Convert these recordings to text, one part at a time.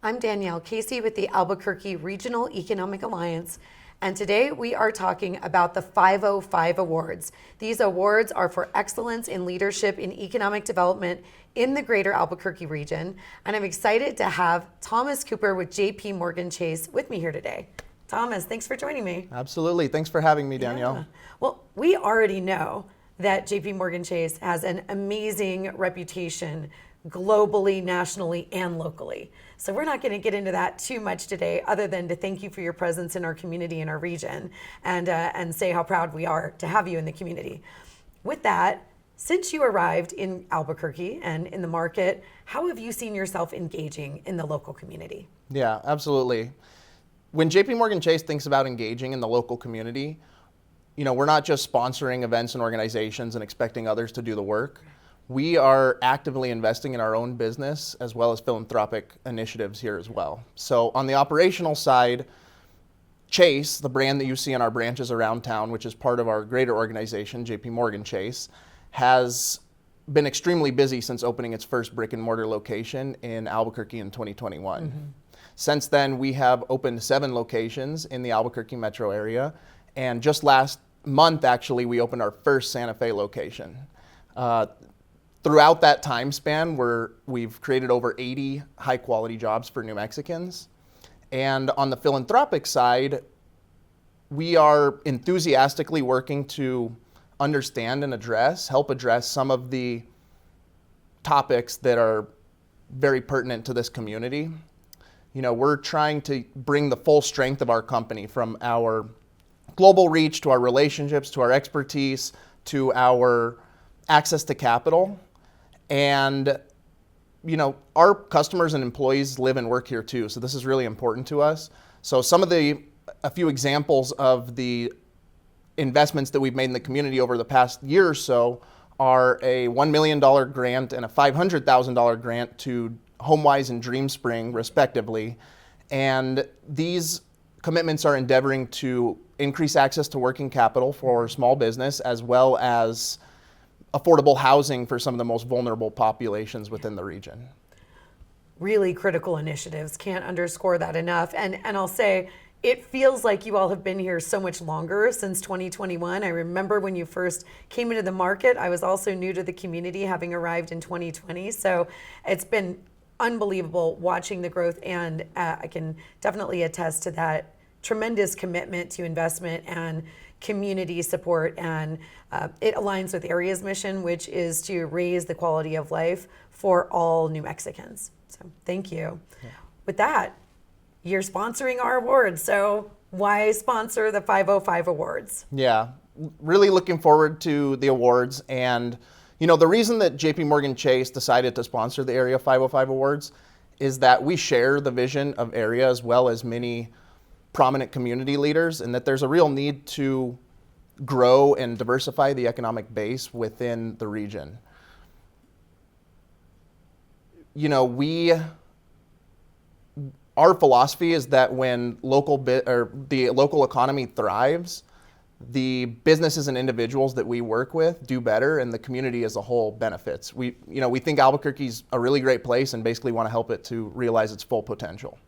I'm Danielle Casey with the Albuquerque Regional Economic Alliance, and today we are talking about the 505 Awards. These awards are for excellence in leadership in economic development in the greater Albuquerque region, and I'm excited to have Thomas Cooper with JPMorganChase with me here today. Thomas, thanks for joining me. Absolutely. Thanks for having me, Danielle. Yeah. Well, we already know that JPMorganChase has an amazing reputation globally, nationally, and locally. So we're not going to get into that too much today, other than to thank you for your presence in our community, in our region, and say how proud we are to have you in the community. With that, since you arrived in Albuquerque and in the market, how have you seen yourself engaging in the local community? Yeah, absolutely. When JPMorganChase thinks about engaging in the local community, we're not just sponsoring events and organizations and expecting others to do the work. We are actively investing in our own business as well as philanthropic initiatives here as well. So on the operational side, Chase, the brand that you see in our branches around town, which is part of our greater organization, JPMorganChase, has been extremely busy since opening its first brick and mortar location in Albuquerque in 2021. Mm-hmm. Since then, we have opened 7 locations in the Albuquerque metro area. And just last month, actually, we opened our first Santa Fe location. Throughout that time span, we've created over 80 high-quality jobs for New Mexicans. And on the philanthropic side, we are enthusiastically working to understand and help address some of the topics that are very pertinent to this community. We're trying to bring the full strength of our company, from our global reach to our relationships to our expertise to our access to capital. And, our customers and employees live and work here too, so this is really important to us. So a few examples of the investments that we've made in the community over the past year or so are a $1 million grant and a $500,000 grant to HomeWise and DreamSpring, respectively. And these commitments are endeavoring to increase access to working capital for small business, as well as affordable housing for some of the most vulnerable populations within the region. Really critical initiatives. Can't underscore that enough. And I'll say, it feels like you all have been here so much longer, since 2021. I remember when you first came into the market. I was also new to the community, having arrived in 2020. So it's been unbelievable watching the growth, and I can definitely attest to that tremendous commitment to investment and community support, and it aligns with AREA's mission, which is to raise the quality of life for all New Mexicans. So thank you. Yeah. With that, you're sponsoring our awards, so why sponsor the 505 Awards? Yeah, really looking forward to the awards. And the reason that JPMorganChase decided to sponsor the Area 505 Awards is that we share the vision of Area, as well as many prominent community leaders, and that there's a real need to grow and diversify the economic base within the region. Our philosophy is that when the local economy thrives, the businesses and individuals that we work with do better, and the community as a whole benefits. We think Albuquerque's a really great place, and basically want to help it to realize its full potential.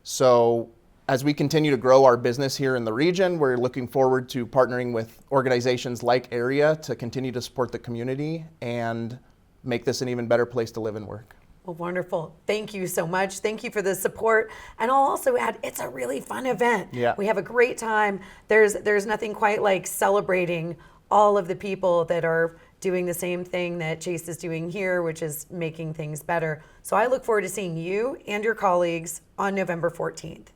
So as we continue to grow our business here in the region, we're looking forward to partnering with organizations like AREA to continue to support the community and make this an even better place to live and work. Well, wonderful. Thank you so much. Thank you for the support. And I'll also add, it's a really fun event. Yeah. We have a great time. There's nothing quite like celebrating all of the people that are doing the same thing that Chase is doing here, which is making things better. So I look forward to seeing you and your colleagues on November 14th.